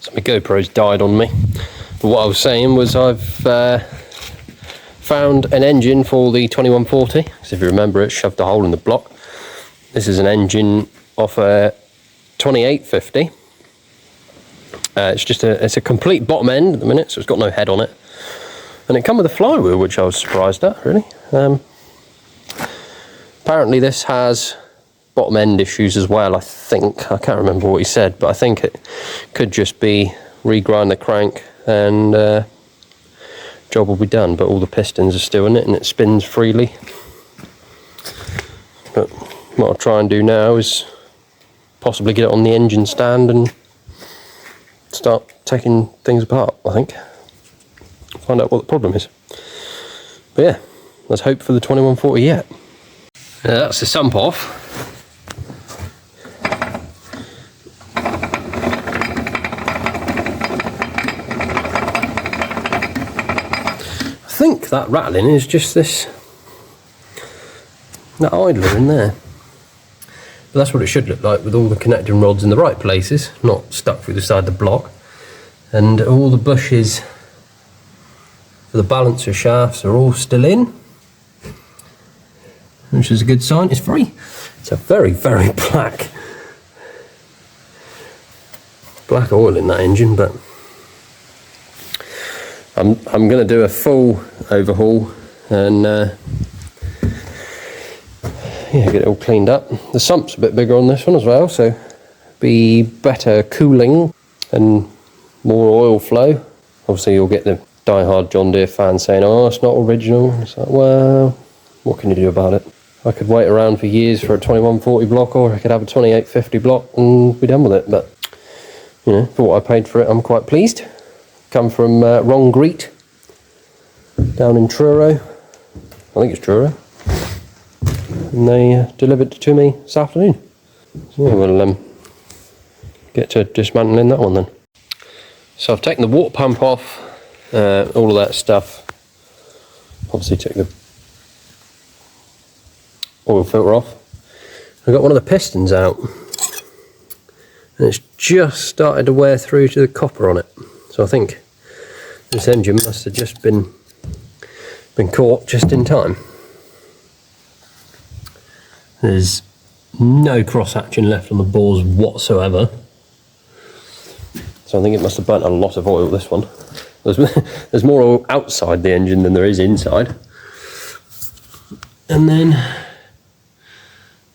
So my GoPro's died on me. But what I was saying was I've found an engine for the 2140. Because if you remember, it shoved a hole in the block. This is an engine off a 2850. It's a complete bottom end at the minute, so it's got no head on it. And it come with a flywheel, which I was surprised at, really. Apparently this has bottom end issues as well, I think. I can't remember what he said, but I think it could just be regrind the crank and job will be done. But all the pistons are still in it and it spins freely. But what I'll try and do now is possibly get it on the engine stand and start taking things apart, I think. Find out what the problem is. But yeah, let's hope for the 2140 yet. That's the sump off. I think that rattling is just that idler in there. But that's what it should look like, with all the connecting rods in the right places, not stuck through the side of the block, and all the bushes for the balancer shafts are all still in, which is a good sign. It's a very, very black oil in that engine, but I'm going to do a full overhaul and yeah, get it all cleaned up. The sump's a bit bigger on this one as well, so be better cooling and more oil flow. Obviously you'll get the die-hard John Deere fan saying, oh, it's not original. It's like, well, what can you do about it? I could wait around for years for a 2140 block, or I could have a 2850 block and be done with it. But you know, for what I paid for it, I'm quite pleased. Come from Ron Greet down in Truro. I think it's Truro. And they delivered it to me this afternoon. So yeah, we'll get to dismantling that one then. So I've taken the water pump off, all of that stuff. Obviously took the oil filter off. I got one of the pistons out, and it's just started to wear through to the copper on it. So I think this engine must have just been caught just in time. There's no cross hatching left on the bores whatsoever. So I think it must have burnt a lot of oil, this one. There's more oil outside the engine than there is inside. And then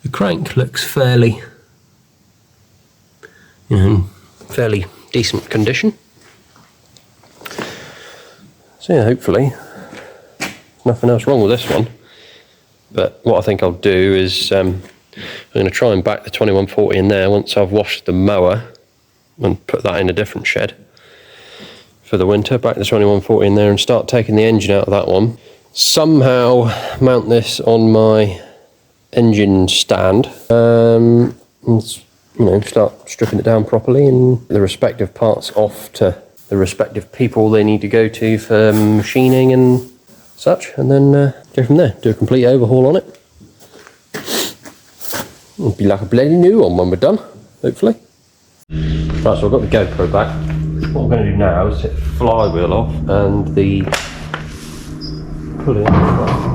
the crank looks fairly decent condition. So yeah, hopefully there's nothing else wrong with this one. But what I think I'll do is I'm going to try and back the 2140 in there once I've washed the mower and put that in a different shed for the winter. Back the 2140 in there and start taking the engine out of that one. Somehow mount this on my engine stand, and start stripping it down properly and the respective parts off to the respective people they need to go to for machining and such, and then go from there. Do a complete overhaul on it. It'll be like a bloody new one when we're done, hopefully. Right, so I've got the GoPro back. What I'm going to do now is take the flywheel off and the pulley off.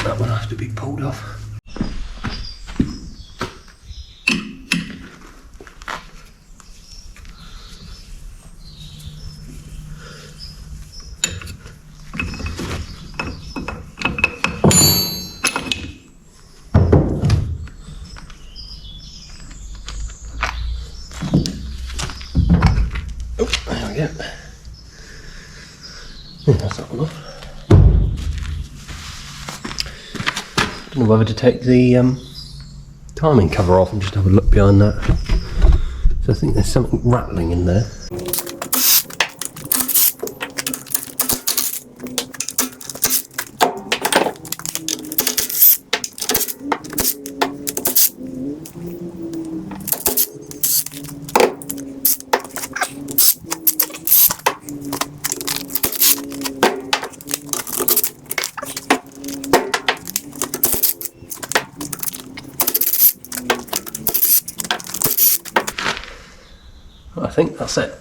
That one has to be pulled off. Oh, there we go. That's that one off. Don't know whether to take the timing cover off and just have a look behind that. So I think there's something rattling in there. I think that's it.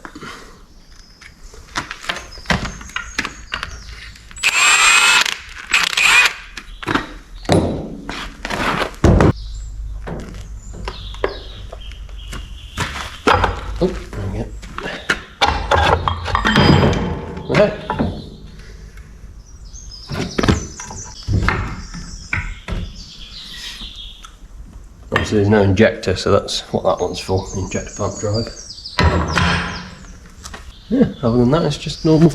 Oh, there we go. Okay. Obviously there's no injector, so that's what that one's for, the injector pump drive. Yeah, other than that, it's just normal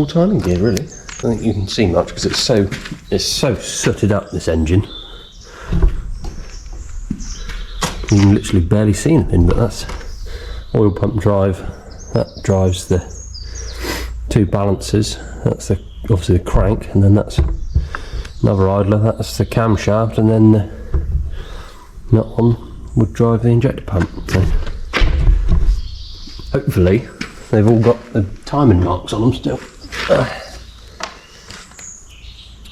timing gear, really. I don't think you can see much because it's so sooted up, this engine. You can literally barely see anything, but that's oil pump drive. That drives the two balancers. That's obviousthe crank, and then that's another idler. That's the camshaft, and then that one would drive the injector pump. So hopefully they've all got the timing marks on them still.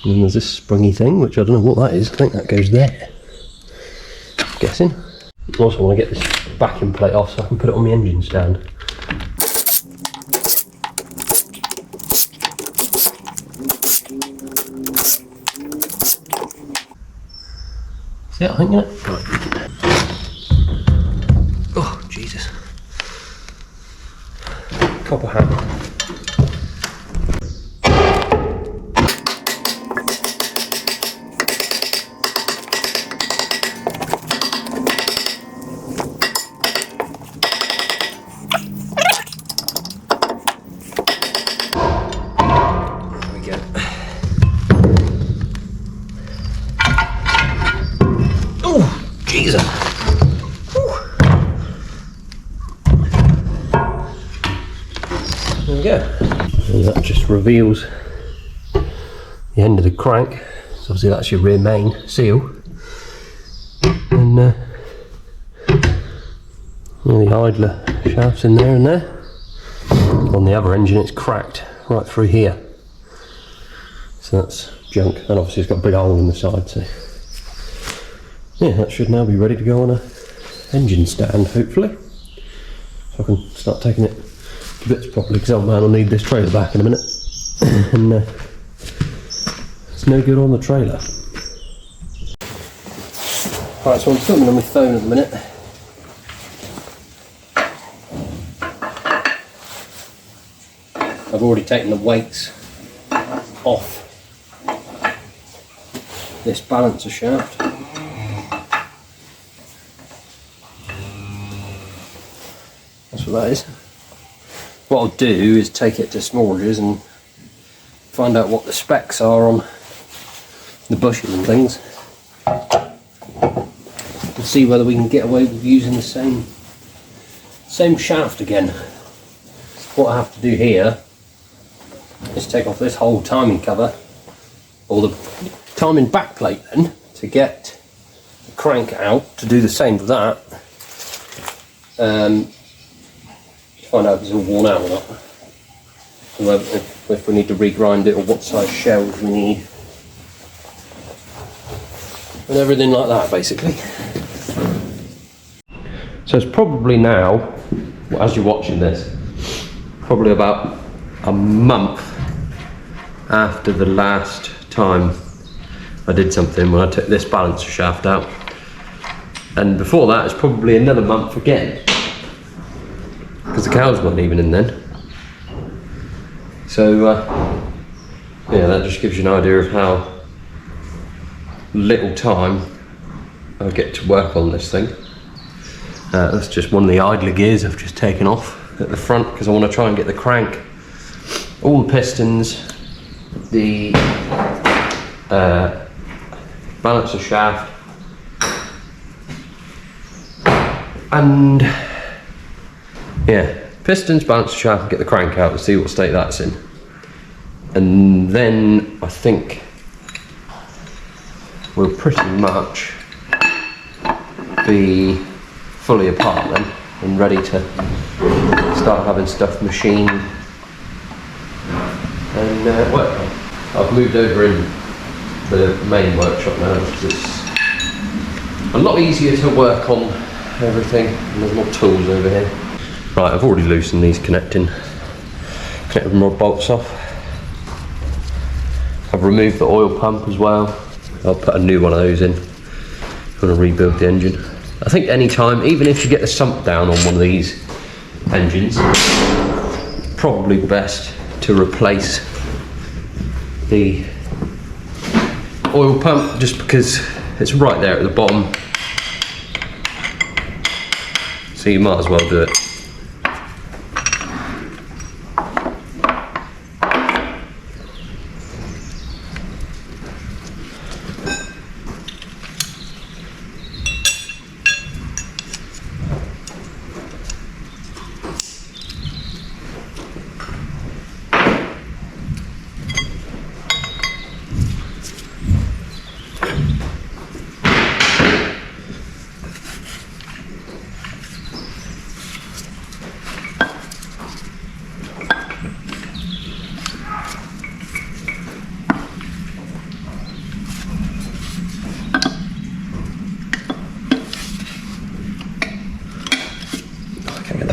And then there's this sprungy thing, which I don't know what that is. I think that goes there, I'm guessing. I also want to get this backing plate off so I can put it on the engine stand. See it, I think, yeah? Right. Oh, Jesus. Copper hammer. Jesus. There we go. And that just reveals the end of the crank. So obviously that's your rear main seal. And the idler shaft's in there and there. On the other engine it's cracked right through here. So that's junk. And obviously it's got a big hole in the side, so yeah, that should now be ready to go on a engine stand, hopefully. So I can start taking it to bits properly, because old man will need this trailer back in a minute. And it's no good on the trailer. Right, so I'm filming on my phone at the minute. I've already taken the weights off this balancer shaft. That's what that is. What I'll do is take it to Smorges and find out what the specs are on the bushes and things, and see whether we can get away with using the same shaft again. What I have to do here is take off this whole timing cover, or the timing back plate, then to get the crank out, to do the same with that. Find out if it's all worn out or not, and if we need to regrind it, or what size shells we need, and everything like that, basically. So it's probably now, as you're watching this, probably about a month after the last time I did something, when I took this balancer shaft out, and before that it's probably another month again, because the cows weren't even in then. So yeah, that just gives you an idea of how little time I get to work on this thing. That's just one of the idler gears I've just taken off at the front, because I want to try and get the crank, all the pistons, the balancer shaft And yeah, pistons, balance shaft, get the crank out and see what state that's in. And then I think we'll pretty much be fully apart then and ready to start having stuff machined and work on. I've moved over in the main workshop now because it's a lot easier to work on everything and there's more tools over here. Right, I've already loosened these connecting rod bolts off. I've removed the oil pump as well. I'll put a new one of those in. I'm going to rebuild the engine. I think any time, even if you get the sump down on one of these engines, probably best to replace the oil pump just because it's right there at the bottom. So you might as well do it.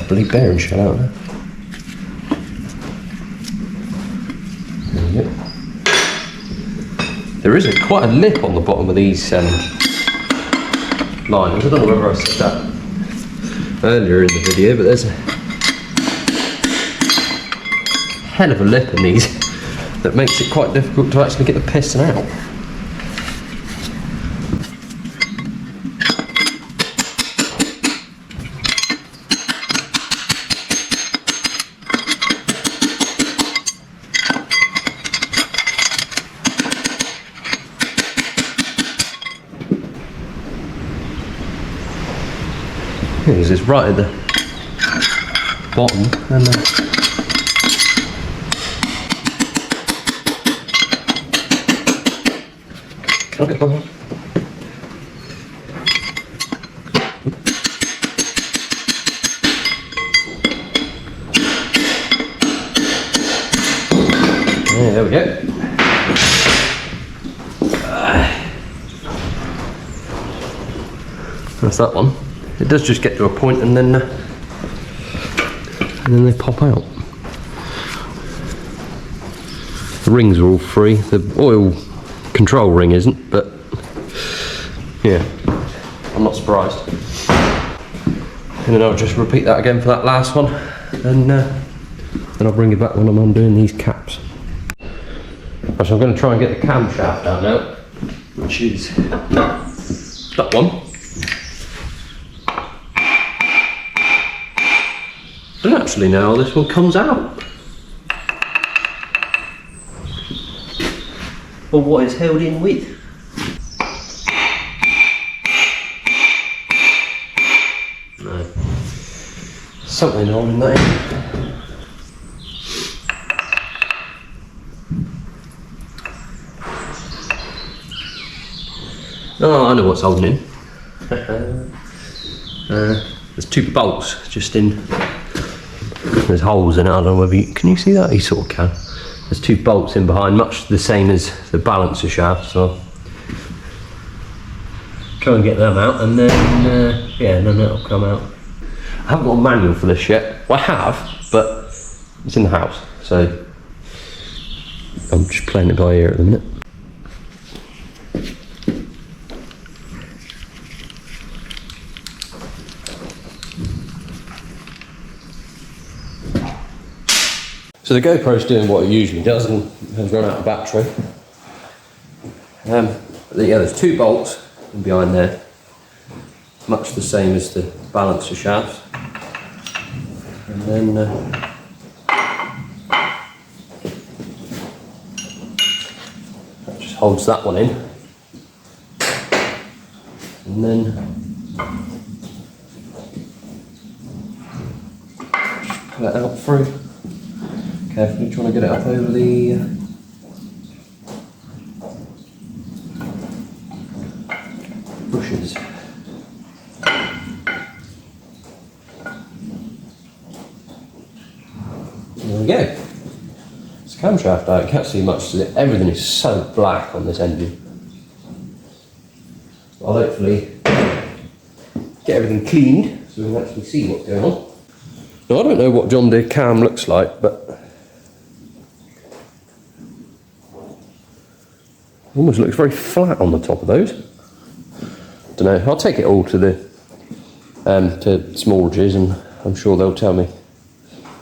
Bloody bearing shut out there. There we go. There is quite a lip on the bottom of these liners. I don't know whether I said that earlier in the video, but there's a hell of a lip in these that makes it quite difficult to actually get the piston out. It's right at the bottom and can I get one? Yeah, there we go. That's that one. It does just get to a point and then they pop out. The rings are all free. The oil control ring isn't, but yeah, I'm not surprised. And then I'll just repeat that again for that last one, and then I'll bring it back when I'm undoing these caps. So I'm going to try and get the camshaft out now, which is that one. I don't actually know how this one comes out, or what it's held in with. No, something on in there. Oh, I know what's holding in. There's two bolts just in. There's holes in it. I don't know whether you can see that. You sort of can. There's two bolts in behind, much the same as the balancer shaft. So I'll try and get them out, and then yeah, then it'll come out. I haven't got a manual for this yet. Well, I have, but it's in the house, so I'm just playing it by ear at the minute. So the GoPro's doing what it usually does and has run out of battery. Yeah, there's two bolts in behind there, much the same as the balancer shafts. And then that just holds that one in. And then pull it out through. Carefully trying to get it up over the bushes. There we go. It's camshaft out, you can't see much to it. Everything is so black on this engine. I'll hopefully get everything cleaned so we can actually see what's going on. Now I don't know what John Deere cam looks like, but almost looks very flat on the top of those. Don't know. I'll take it all to the to Smallridge's and I'm sure they'll tell me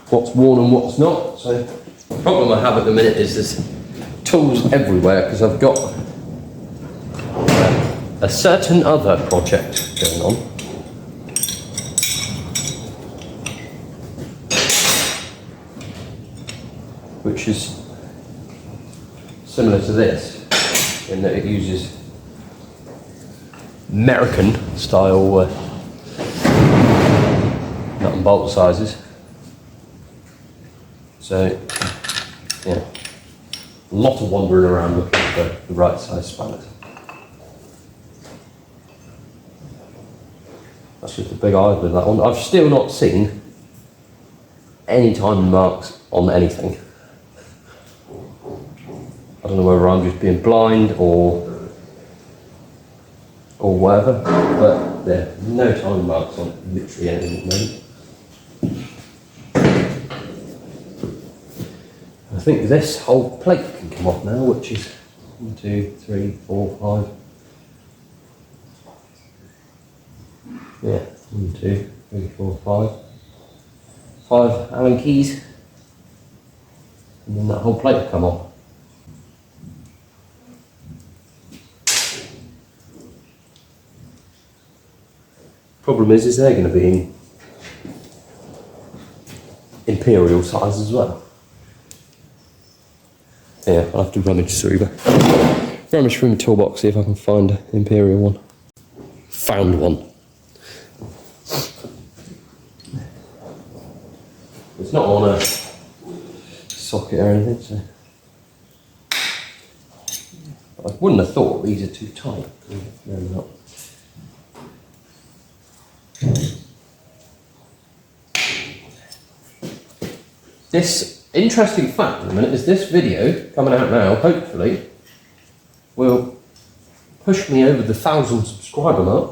what's worn and what's not. So the problem I have at the minute is there's tools everywhere because I've got a certain other project going on. Which is similar to this in that it uses American style nut and bolt sizes. So yeah, a lot of wandering around looking for the right size spanners. That's just a big eye with that one. I've still not seen any time marks on anything. I don't know whether I'm just being blind or whatever, but there are no time marks on literally anything at the moment. I think this whole plate can come off now, which is 1, 2, 3, 4, 5. Yeah, 1, 2, 3, 4, 5. 5 Allen keys, and then that whole plate will come off. Problem is they're going to be in imperial size as well. Yeah, I'll have to rummage through my toolbox, see if I can find an imperial one. Found one. It's not on a socket or anything, so I wouldn't have thought these are too tight. No, they're not. This interesting fact in a minute is this video coming out now, hopefully, will push me over the 1,000 subscriber mark,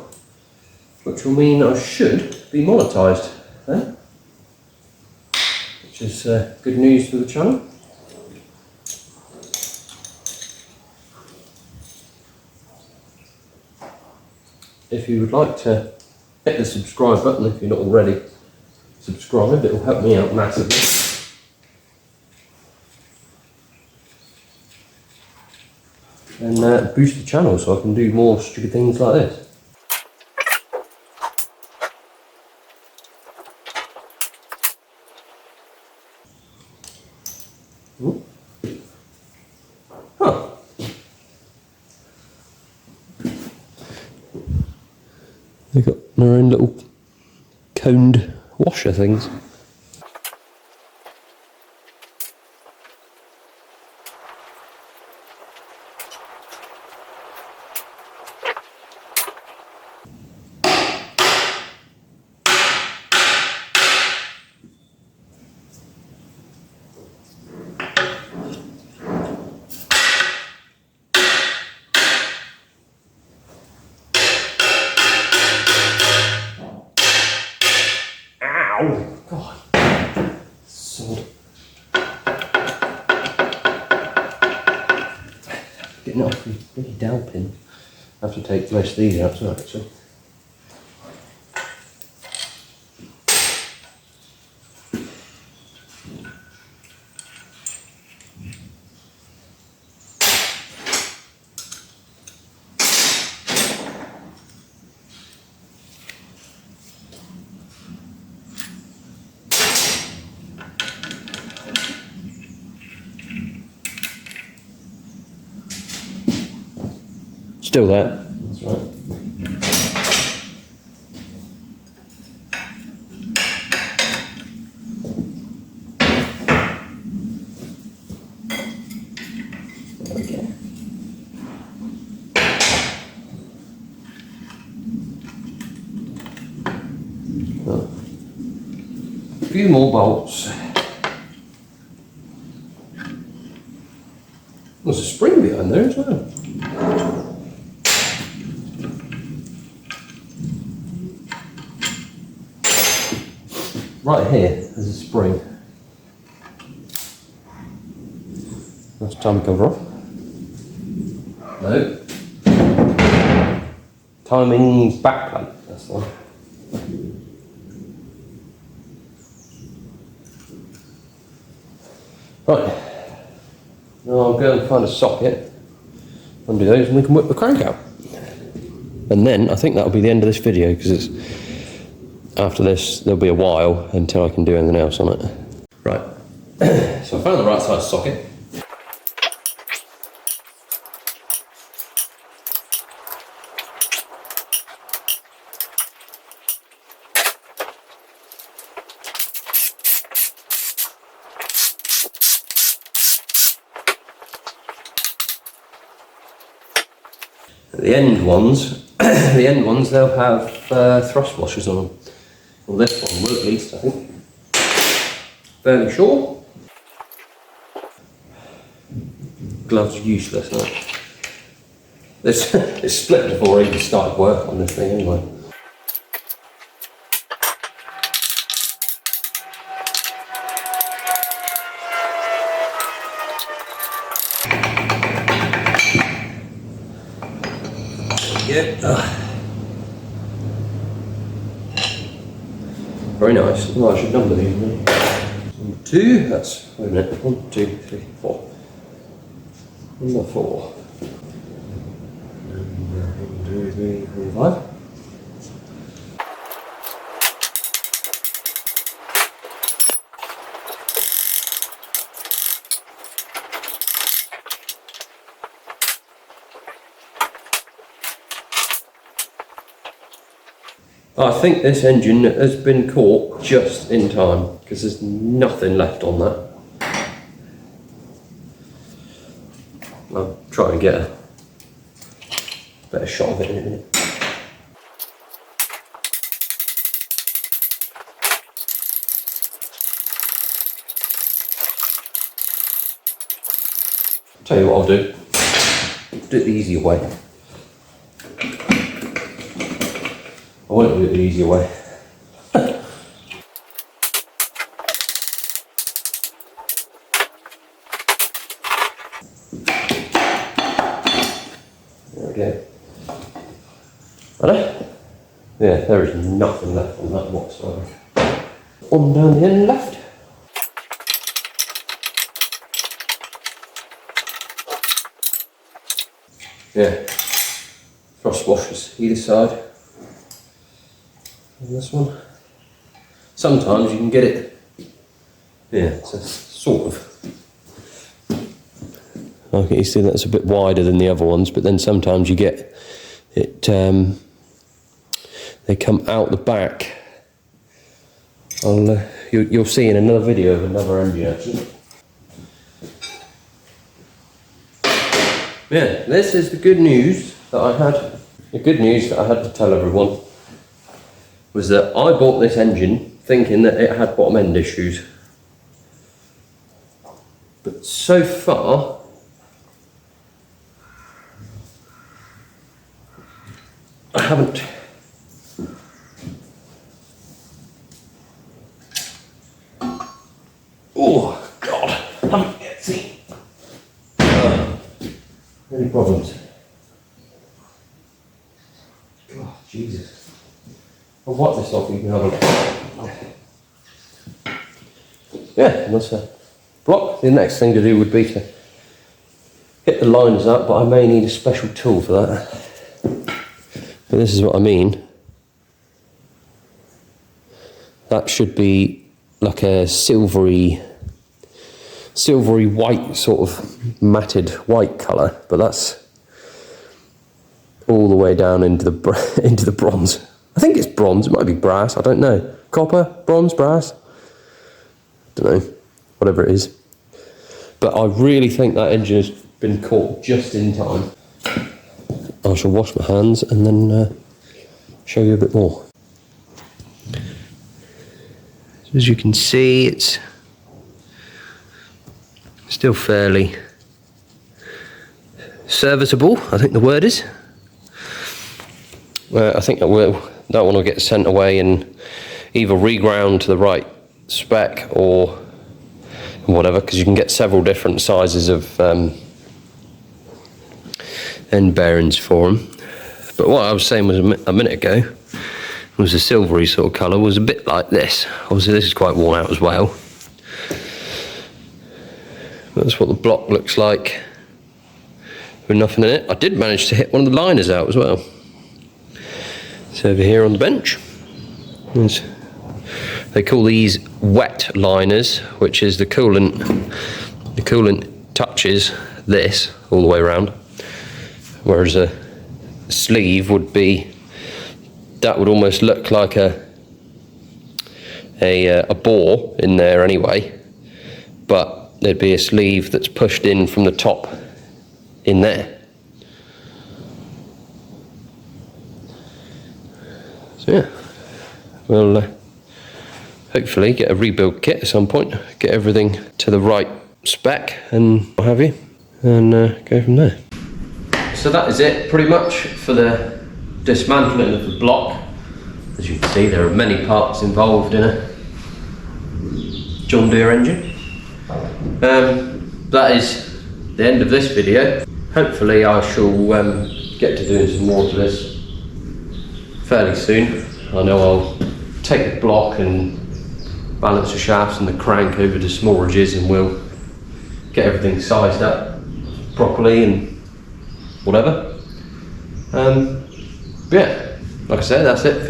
which will mean I should be monetised there, which is good news for the channel. If you would like to hit the subscribe button if you're not already subscribed, it will help me out massively. And boost the channel so I can do more stupid things like this. Ooh. Huh. They've got their own little coned washer things. Ow! God. Sod. Getting off the bloody dowel pin. I have to take most of these out tonight, actually. Still there. That's right. few more bolts. There's a spring behind there as well. Right here, there's a spring. That's time cover off. No. Timing backplate, that's the one. Right. Now I'll go and find a socket, undo those, and we can whip the crank out. And then I think that'll be the end of this video, because it's after this there'll be a while until I can do anything else on it. Right. So I found the right size socket. The end ones, they'll have thrust washers on them. Well, this one will at least, I think. Fairly sure. Gloves are useless, aren't they? It's split before I even started work on this thing anyway. Very nice. Well, I should number these. Number 2, that's, wait a minute, 1, 2, 3, 4. Number 4. Number 1, 2, 3, 4, 5. I think this engine has been caught just in time, because there's nothing left on that. I'll try and get a better shot of it in a minute. Tell you what I'll do. Do it the easier way. I won't do it the easier way. There we go. Ready? Yeah, there is nothing left on that whatsoever. On down the end left. Yeah, frost washers either side. And this one. Sometimes you can get it. Yeah, it's a sort of. Okay, you see that's a bit wider than the other ones, but then sometimes you get it. They come out the back. You'll see in another video of another engine actually. Yeah, this is the good news that I had. The good news that I had to tell everyone was that I bought this engine thinking that it had bottom end issues. But so far, I haven't. Oh God, haven't yet seen any problems. God, Jesus. I'll wipe this off, you can have a look. Yeah, and that's a block. The next thing to do would be to hit the lines up, but I may need a special tool for that. But this is what I mean. That should be like a silvery white, sort of matted white colour, but that's all the way down into the bronze. I think it's bronze, it might be brass, I don't know. Copper, bronze, brass? Don't know, whatever it is. But I really think that engine has been caught just in time. I shall wash my hands and then show you a bit more. So as you can see, it's still fairly serviceable, I think the word is. I think that one will get sent away and either reground to the right spec or whatever, because you can get several different sizes of end bearings for them. But what I was saying was a minute ago was a silvery sort of colour, was a bit like this. Obviously this is quite worn out as well. That's what the block looks like with nothing in it. I did manage to hit one of the liners out as well. It's over here on the bench. They call these wet liners, which is the coolant. The coolant touches this all the way around, whereas a sleeve would be, that would almost look like a bore in there anyway, but there'd be a sleeve that's pushed in from the top in there. So yeah, we'll hopefully get a rebuild kit at some point, get everything to the right spec and what have you, and go from there. So that is it pretty much for the dismantling of the block. As you can see, there are many parts involved in a John Deere engine. That is the end of this video. Hopefully I shall get to doing some more of this fairly soon. I know I'll take the block and balance the shafts and the crank over to small ridges, and we'll get everything sized up properly and whatever. But yeah, like I said, that's it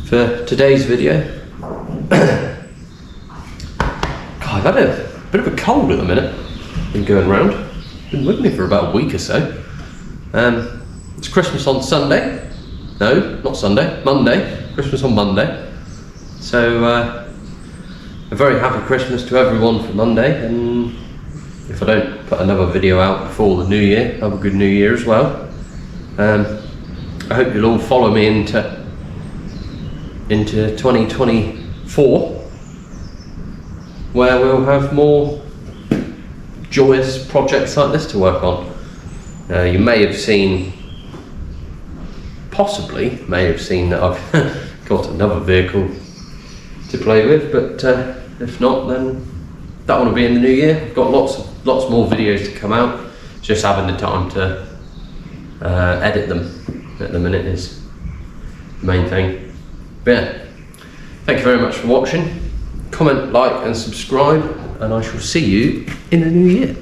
for today's video. God, I've had a bit of a cold at the minute. Been going round. Been with me for about a week or so. It's Christmas on Sunday. No, not Sunday, Monday. Christmas on Monday. So a very happy Christmas to everyone for Monday, and if I don't put another video out before the new year, have a good new year as well. I hope you'll all follow me into 2024, where we'll have more joyous projects like this to work on. You may have seen, possibly may have seen that I've got another vehicle to play with, but if not, then that one will be in the new year. I've got lots more videos to come out. Just having the time to edit them at the minute is the main thing. But yeah, thank you very much for watching. Comment, like and subscribe, and I shall see you in the new year.